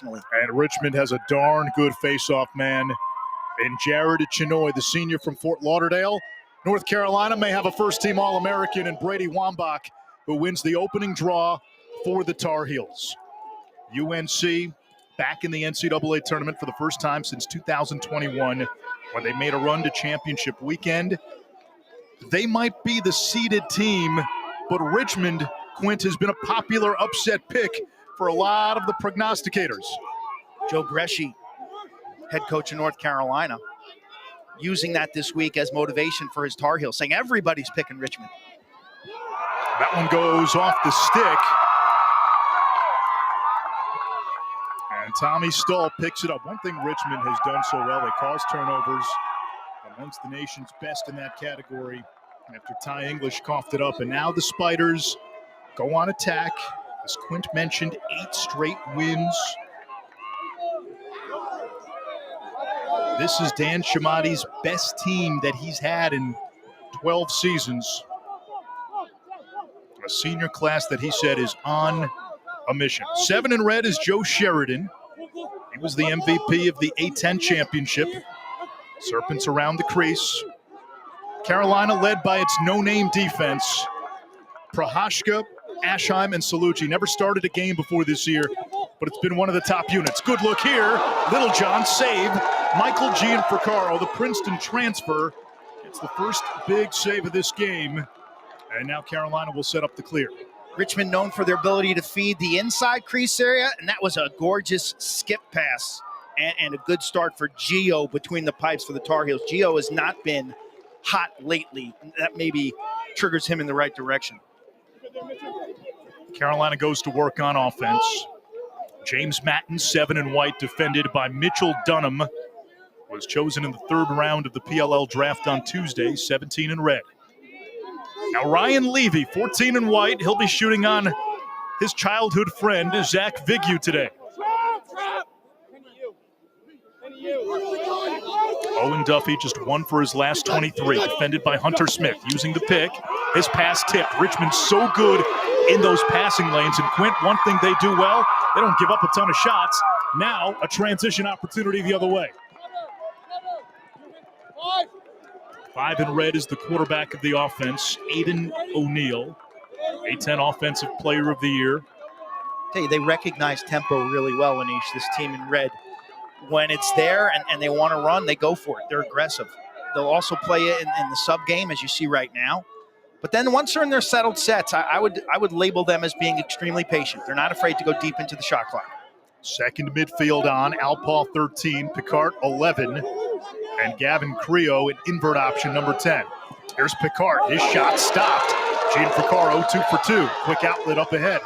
And Richmond has a darn good face-off man in Jared Chinoy, the senior from Fort Lauderdale. North Carolina may have a first-team All-American in Brady Wambach, who wins the opening draw for the Tar Heels. UNC back in the NCAA tournament for the first time since 2021, when they made a run to championship weekend. They might be the seeded team, but Richmond, Quint, has been a popular upset pick for a lot of the prognosticators. Joe Bresci, head coach of North Carolina, using that this week as motivation for his Tar Heels, saying everybody's picking Richmond. That one goes off the stick. And Tommy Stull picks it up. One thing Richmond has done so well, they cause turnovers amongst the nation's best in that category after Ty English coughed it up. And now the Spiders go on attack. As Quint mentioned, 8 straight wins. This is Dan Shamati's best team that he's had in 12 seasons. A senior class that he said is on a mission. 7 in red is Joe Sheridan. He was the MVP of the A-10 championship. Serpents around the crease. Carolina led by its no-name defense. Prohashka, Ashheim, and Salucci never started a game before this year, but it's been one of the top units. Good look here. Little John save. Michael Gianfrancaro, the Princeton transfer, gets the first big save of this game. And now Carolina will set up the clear. Richmond known for their ability to feed the inside crease area, and that was a gorgeous skip pass and a good start for Gio between the pipes for the Tar Heels. Gio has not been hot lately. That maybe triggers him in the right direction. Carolina goes to work on offense. James Matten, 7 in white, defended by Mitchell Dunham. Was chosen in the 3rd round of the PLL draft on Tuesday, 17 in red. Now Ryan Levy, 14 in white. He'll be shooting on his childhood friend, Zach Vigu, today. Owen Duffy just 1 for his last 23, defended by Hunter Smith, using the pick. His pass tipped. Richmond's so good in those passing lanes. And Quint, one thing they do well, they don't give up a ton of shots. Now a transition opportunity the other way. 5 in red is the quarterback of the offense, Aiden O'Neal, A-10 Offensive Player of the Year. Tell you, they recognize tempo really well, Anish, this team in red. When it's there and they want to run, they go for it. They're aggressive. They'll also play it in the sub game, as you see right now. But then once they're in their settled sets, I would label them as being extremely patient. They're not afraid to go deep into the shot clock. Second midfield on, Alpaw 13, Picard 11, and Gavin Creo at invert option number 10. Here's Picard. His shot stopped. Gianfrancaro 2 for 2. Quick outlet up ahead.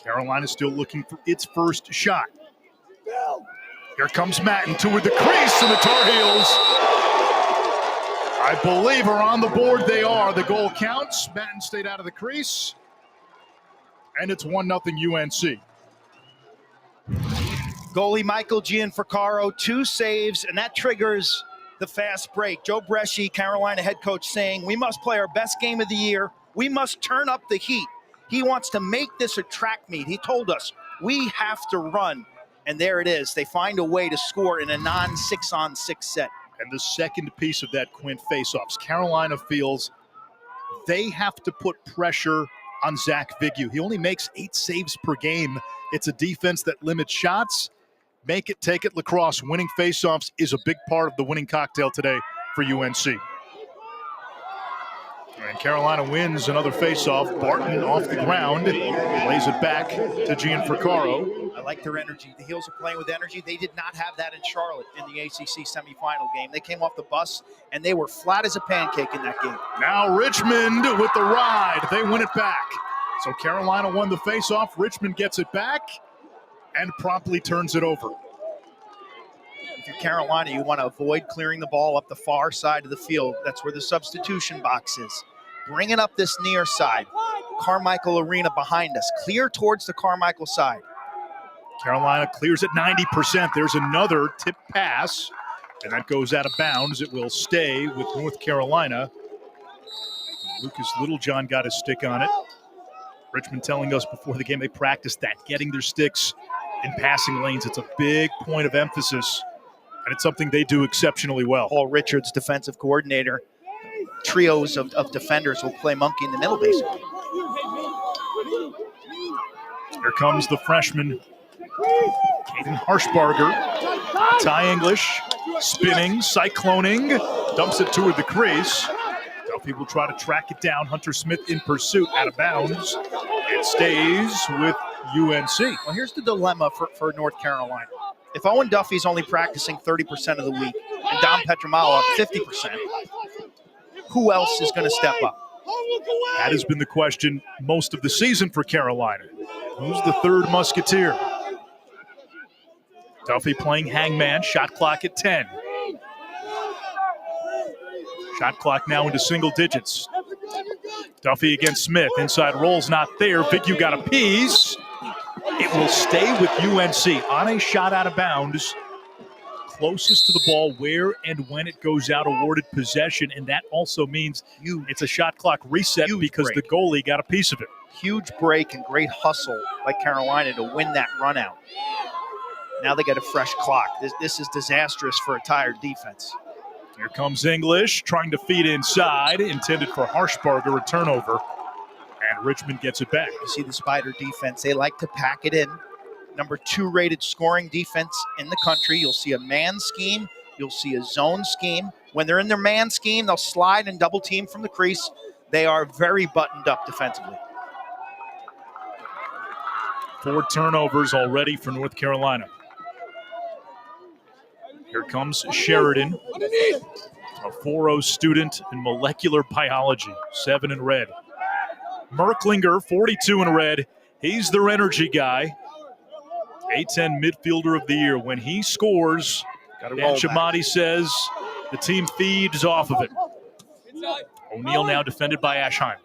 Carolina still looking for its first shot. Here comes Matten toward the crease, and the Tar Heels, I believe, are on the board. They are. The goal counts. Matten stayed out of the crease, and it's 1-0 UNC. Goalie Michael Gianfrancaro, 2 saves, and that triggers the fast break. Joe Bresci, Carolina head coach, saying, we must play our best game of the year. We must turn up the heat. He wants to make this a track meet. He told us, we have to run. And there it is. They find a way to score in a non-6-on-6 set. And the second piece of that, Quint, face-offs. Carolina feels they have to put pressure on Zach Vigu. He only makes 8 saves per game. It's a defense that limits shots. Make it, take it, lacrosse. Winning face-offs is a big part of the winning cocktail today for UNC. And Carolina wins another face-off. Barton off the ground, lays it back to Gianfrancaro. I like their energy. The Heels are playing with energy. They did not have that in Charlotte in the ACC semifinal game. They came off the bus, and they were flat as a pancake in that game. Now Richmond with the ride. They win it back. So Carolina won the face-off. Richmond gets it back and promptly turns it over. If you're Carolina, you want to avoid clearing the ball up the far side of the field. That's where the substitution box is. Bring it up this near side. Carmichael Arena behind us. Clear towards the Carmichael side. Carolina clears at 90%. There's another tip pass, and that goes out of bounds. It will stay with North Carolina. Lucas Littlejohn got his stick on it. Richmond telling us before the game they practiced that, getting their sticks in passing lanes. It's a big point of emphasis, and it's something they do exceptionally well. Paul Richards, defensive coordinator, trios of defenders will play monkey in the middle, basically. Here comes the freshman, Caden Harshbarger. Ty English, spinning, cycloning, dumps it toward the crease. Duffy will try to track it down. Hunter Smith in pursuit, out of bounds. It stays with UNC. Well, here's the dilemma for North Carolina. If Owen Duffy's only practicing 30% of the week and Dom Petramala 50%, who else is going to step up? That has been the question most of the season for Carolina. Who's the third musketeer? Duffy playing hangman, shot clock at 10. Shot clock now into single digits. Duffy against Smith, inside roll's not there. Vigu got a piece. It will stay with UNC on a shot out of bounds. Closest to the ball, where and when it goes out, awarded possession, and that also means it's a shot clock reset because the goalie got a piece of it. Huge break and great hustle by Carolina to win that run out. Now they get a fresh clock. This is disastrous for a tired defense. Here comes English, trying to feed inside, intended for Harshbarger, a turnover, and Richmond gets it back. You see the Spider defense, they like to pack it in. Number 2 rated scoring defense in the country. You'll see a man scheme. You'll see a zone scheme. When they're in their man scheme, they'll slide and double team from the crease. They are very buttoned up defensively. 4 turnovers already for North Carolina. Here comes Sheridan, a 4.0 student in molecular biology, 7 in red. Merklinger, 42 in red. He's their energy guy. A-10 midfielder of the year. When he scores, Dan Chamati says the team feeds off of it. O'Neal now defended by Ashheim.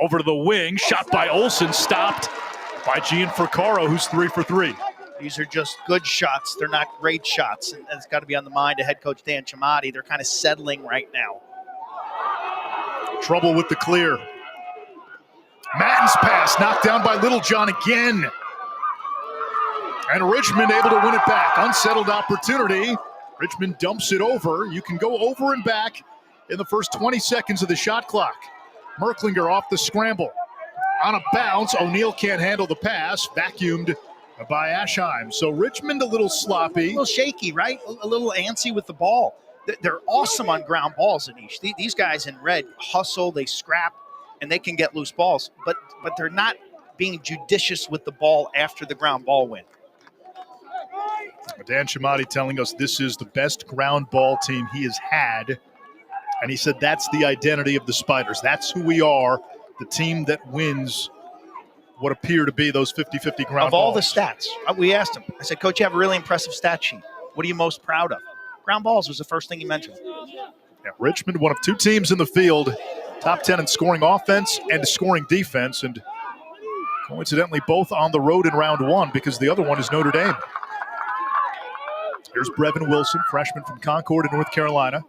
Over to the wing, shot by Olsen, stopped by Gianfrancaro, who's 3 for 3. These are just good shots. They're not great shots. And it's got to be on the mind of head coach Dan Chamati. They're kind of settling right now. Trouble with the clear. Madden's pass knocked down by Littlejohn again. And Richmond able to win it back. Unsettled opportunity. Richmond dumps it over. You can go over and back in the first 20 seconds of the shot clock. Merklinger off the scramble. On a bounce, O'Neal can't handle the pass. Vacuumed by Ashheim. So Richmond a little sloppy. A little shaky, right? A little antsy with the ball. They're awesome on ground balls, Anish. These guys in red hustle, they scrap, and they can get loose balls. But they're not being judicious with the ball after the ground ball win. Dan Chamati telling us this is the best ground ball team he has had. And he said that's the identity of the Spiders. That's who we are, the team that wins what appear to be those 50-50 ground balls. Of all the stats, we asked him. I said, Coach, you have a really impressive stat sheet. What are you most proud of? Ground balls was the first thing he mentioned. Yeah, Richmond, one of 2 teams in the field, top 10 in scoring offense and scoring defense, and coincidentally both on the road in round 1 because the other one is Notre Dame. Here's Brevin Wilson, freshman from Concord in North Carolina.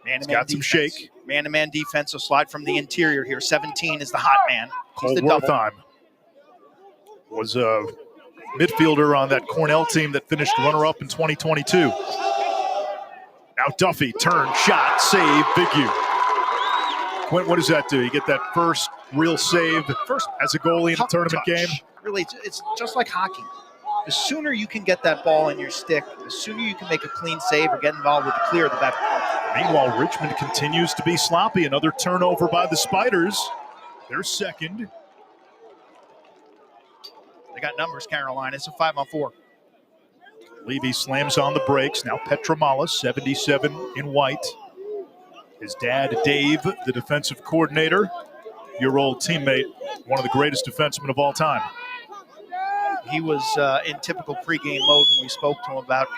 He's got some shake. Man-to-man defense, so slide from the interior here. 17 is the hot man. Cole Wertheim was a midfielder on that Cornell team that finished runner-up in 2022. Now Duffy, turn, shot, save, Vigu. Quint, what does that do? You get that first real save as a goalie in a tournament game? Really, it's just like hockey. The sooner you can get that ball in your stick, the sooner you can make a clean save or get involved with the clear, the better. Meanwhile, Richmond continues to be sloppy. Another turnover by the Spiders. They're second. They got numbers, Carolina. It's a 5-on-4. Levy slams on the brakes. Now Petramala, 77 in white. His dad, Dave, the defensive coordinator, your old teammate, one of the greatest defensemen of all time. He was in typical pregame mode when we spoke to him about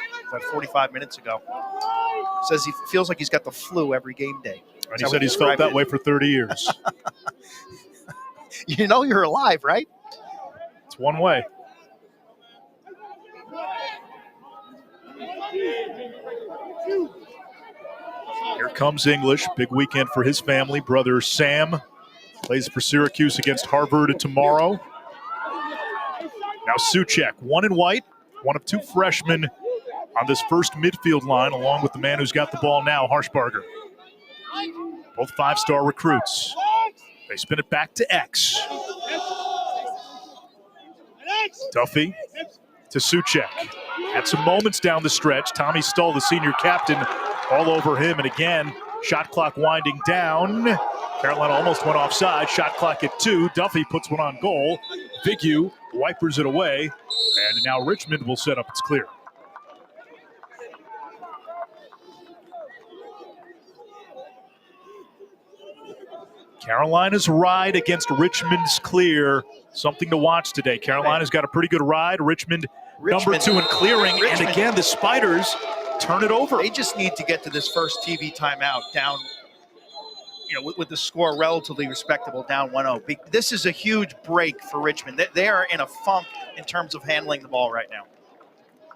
45 minutes ago. Says he feels like he's got the flu every game day. And he said he's felt that way for 30 years. You know you're alive, right? It's one way. Here comes English. Big weekend for his family. Brother Sam Plays for Syracuse against Harvard tomorrow. Now Suchek, one in white, one of two freshmen on this first midfield line, along with the man who's got the ball now, Harshbarger. Both five-star recruits. They spin it back to X. Duffy to Suchek. Had some moments down the stretch. Tommy Stull, the senior captain, all over him. And again, shot clock winding down. Carolina almost went offside. Shot clock at 2. Duffy puts one on goal. Vigue wipers it away. And now Richmond will set up its clear. Carolina's ride against Richmond's clear. Something to watch today. Carolina's got a pretty good ride. Richmond number 2 in clearing. And again, the Spiders turn it over. They just need to get to this first TV timeout down, with the score relatively respectable, down 1-0. This is a huge break for Richmond. They are in a funk in terms of handling the ball right now.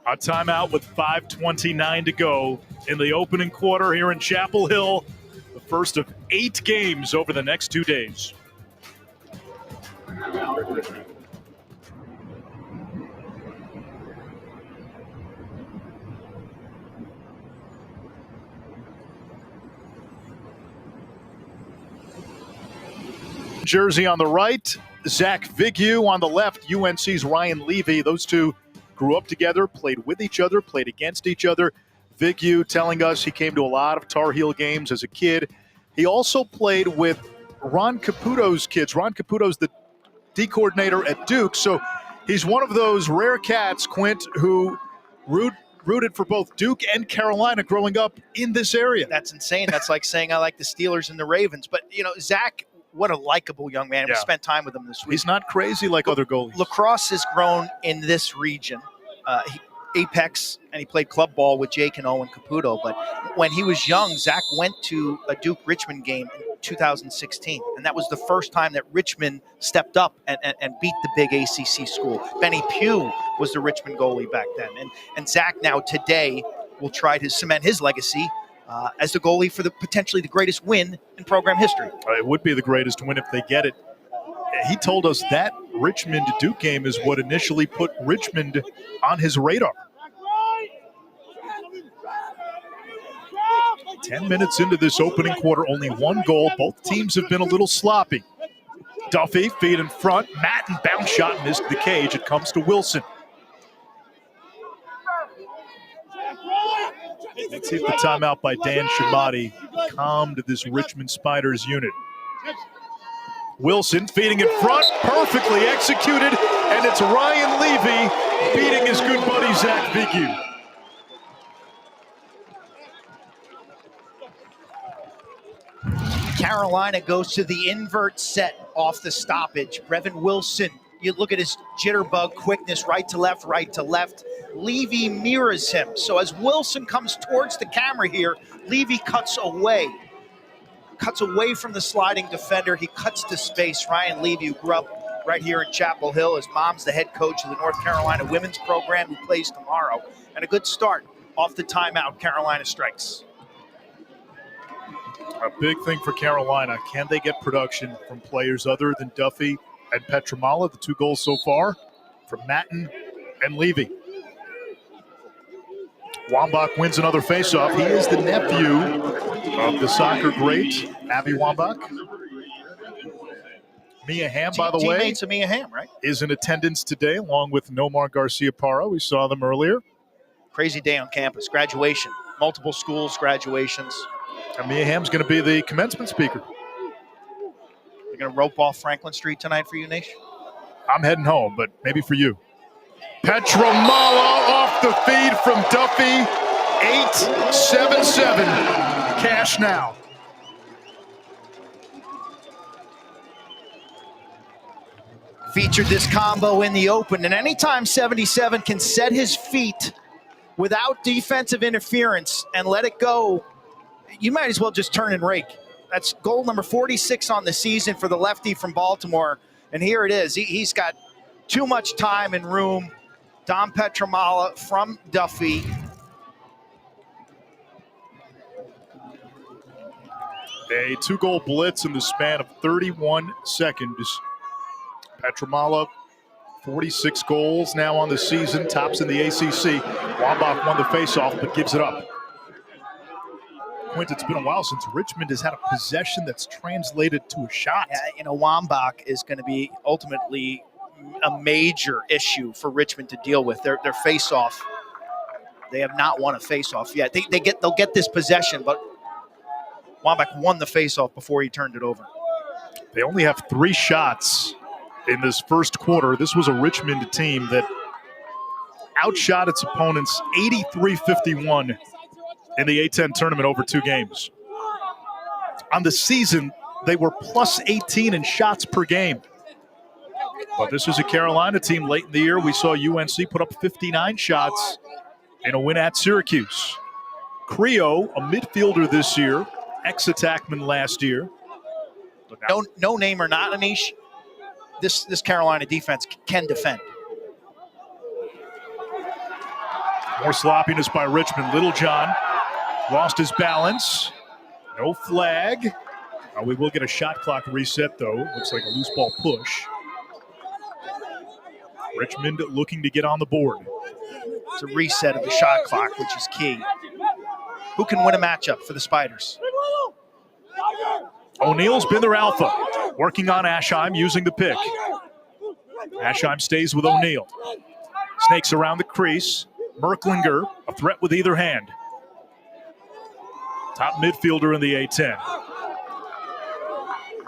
A timeout with 5:29 to go in the opening quarter here in Chapel Hill. The first of 8 games over the next 2 days. Jersey on the right, Zach Vigue on the left, UNC's Ryan Levy. Those two grew up together, played with each other, played against each other. Vigue telling us he came to a lot of Tar Heel games as a kid. He also played with Ron Caputo's kids. Ron Caputo's the D coordinator at Duke, so he's one of those rare cats, Quint, who rooted for both Duke and Carolina growing up in this area. That's insane. That's like saying I like the Steelers and the Ravens. But, Zach, what a likable young man. Yeah. We spent time with him this week. He's not crazy like other goalies. Lacrosse has grown in this region. Apex, and he played club ball with Jake and Owen Caputo. But when he was young, Zach went to a Duke Richmond game in 2016, and that was the first time that Richmond stepped up and beat the big ACC school. Benny Pugh was the Richmond goalie back then, and Zach now today will try to cement his legacy as the goalie for potentially the greatest win in program history. It would be the greatest win if they get it. He told us that Richmond-Duke game is what initially put Richmond on his radar. 10 minutes into this opening quarter, only one goal. Both teams have been a little sloppy. Duffy, feet in front. Matten, bounce shot, missed the cage. It comes to Wilson. Let's see if the timeout by Dan Shamati calmed this Richmond Spiders unit. Wilson feeding in front, perfectly executed, and it's Ryan Levy beating his good buddy Zach Vigue. Carolina goes to the invert set off the stoppage. Brevin Wilson, you look at his jitterbug quickness, right to left, right to left. Levy mirrors him. So as Wilson comes towards the camera here, Levy cuts away from the sliding defender. He cuts to space. Ryan Levy, who grew up right here in Chapel Hill. His mom's the head coach of the North Carolina women's program, who plays tomorrow. And a good start off the timeout. Carolina strikes. A big thing for Carolina. Can they get production from players other than Duffy and Petramala? The 2 goals so far from Matten and Levy. Wambach wins another faceoff. He is the nephew of the soccer great, Abby Wambach. Mia Hamm, by the way, teammates of Mia Hamm, right? Is in attendance today, along with Nomar Garcia-Parra. We saw them earlier. Crazy day on campus. Graduation. Multiple schools, graduations. And Mia Hamm's going to be the commencement speaker. You're going to rope off Franklin Street tonight for you, Nish? I'm heading home, but maybe for you. Petramala off the feed from Duffy. 8-7-7. Cash now. Featured this combo in the open, and anytime 77 can set his feet without defensive interference and let it go, you might as well just turn and rake. That's goal number 46 on the season for the lefty from Baltimore, and here it is. He's got too much time and room. Dom Petramala from Duffy. A 2-goal blitz in the span of 31 seconds. Petramala, 46 goals now on the season, tops in the ACC. Wambach won the faceoff, but gives it up. Quint, it's been a while since Richmond has had a possession that's translated to a shot. Yeah, Wambach is going to be ultimately a major issue for Richmond to deal with. Their faceoff. They have not won a faceoff yet. They'll get this possession, but Wambach won the faceoff before he turned it over. They only have 3 shots in this first quarter. This was a Richmond team that outshot its opponents 83-51 in the A10 tournament over 2 games. On the season, they were plus 18 in shots per game. But this is a Carolina team late in the year. We saw UNC put up 59 shots in a win at Syracuse. Creo, a midfielder this year, ex-attackman last year. No name or not, Anish, this Carolina defense can defend. More sloppiness by Richmond. Littlejohn lost his balance. No flag. We will get a shot clock reset, though. Looks like a loose ball push. Richmond looking to get on the board. It's a reset of the shot clock, which is key. Who can win a matchup for the Spiders? O'Neill's been their alpha, working on Aschheim, using the pick. Aschheim stays with O'Neill. Snakes around the crease. Merklinger, a threat with either hand. Top midfielder in the A10.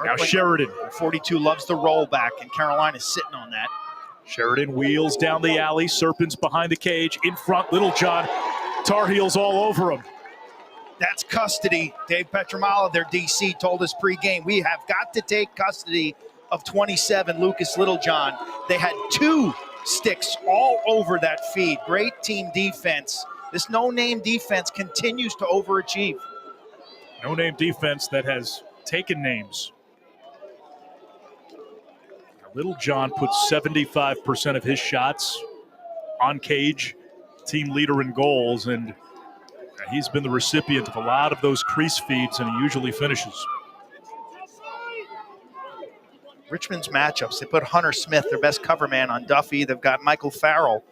Now Sheridan. 42 loves the rollback, and Carolina's sitting on that. Sheridan wheels down the alley. Serpents behind the cage. In front, Littlejohn. Tar Heels all over him. That's custody. Dave Petramala, their DC, told us pregame, we have got to take custody of 27, Lucas Littlejohn. They had 2 sticks all over that feed. Great team defense. This no-name defense continues to overachieve. No-name defense that has taken names. Littlejohn puts 75% of his shots on cage, team leader in goals, and he's been the recipient of a lot of those crease feeds, and he usually finishes. Richmond's matchups, they put Hunter Smith, their best cover man, on Duffy. They've got Michael Farrell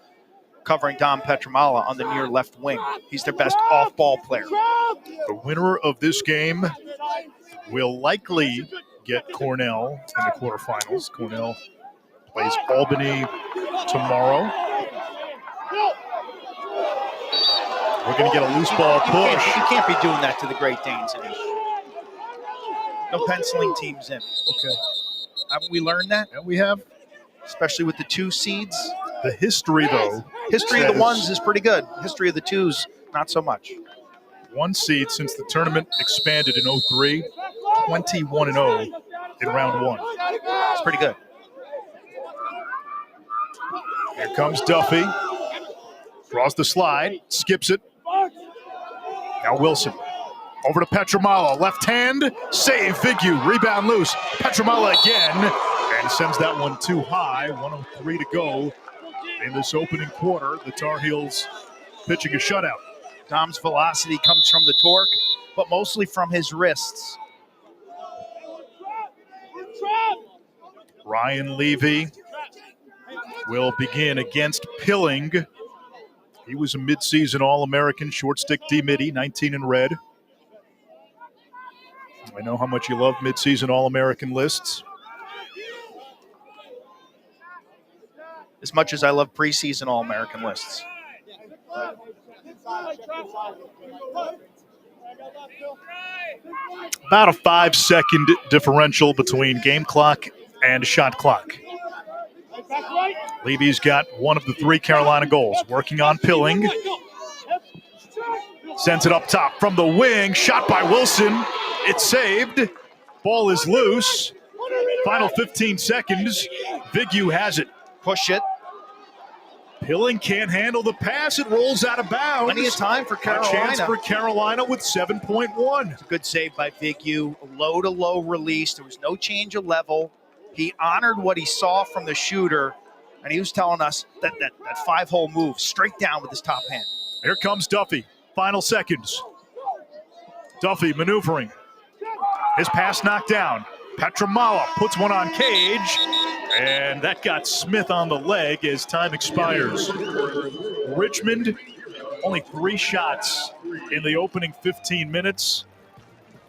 covering Dom Petramala on the near left wing. He's their best off-ball player. The winner of this game will likely get Cornell in the quarterfinals. Cornell plays Albany tomorrow. We're going to get a loose ball push. You can't be doing that to the Great Danes. No penciling teams in. Okay. Haven't we learned that? Yeah, we have. Especially with the 2 seeds. The history, though. History of the 1s is pretty good. History of the 2s, not so much. 1 seed since the tournament expanded in 03, 21-0 in round 1. It's pretty good. Here comes Duffy. Draws the slide, skips it. Now Wilson. Over to Petramala. Left hand, save, Figure, rebound loose. Petramala again, and sends that one too high. 1:03 to go in this opening quarter. The Tar Heels pitching a shutout. Dom's velocity comes from the torque, but mostly from his wrists. Ryan Levy will begin against Pilling. He was a midseason All-American, short stick D-Midi, 19 in red. I know how much you love midseason All-American lists. As much as I love preseason All-American lists. About a 5-second differential between game clock and shot clock. Levy's got one of the 3 Carolina goals. Working on Pilling. Sends it up top from the wing. Shot by Wilson. It's saved. Ball is loose. Final 15 seconds. Vigu has it. Push it. Pilling can't handle the pass. It rolls out of bounds. Plenty of time for Carolina. A chance for Carolina with 7.1. It's a good save by Vigu. Low-to-low release. There was no change of level. He honored what he saw from the shooter, and he was telling us that 5-hole move straight down with his top hand. Here comes Duffy. Final seconds. Duffy maneuvering. His pass knocked down. Petramala puts one on Cage, and that got Smith on the leg as time expires. Richmond, only 3 shots in the opening 15 minutes.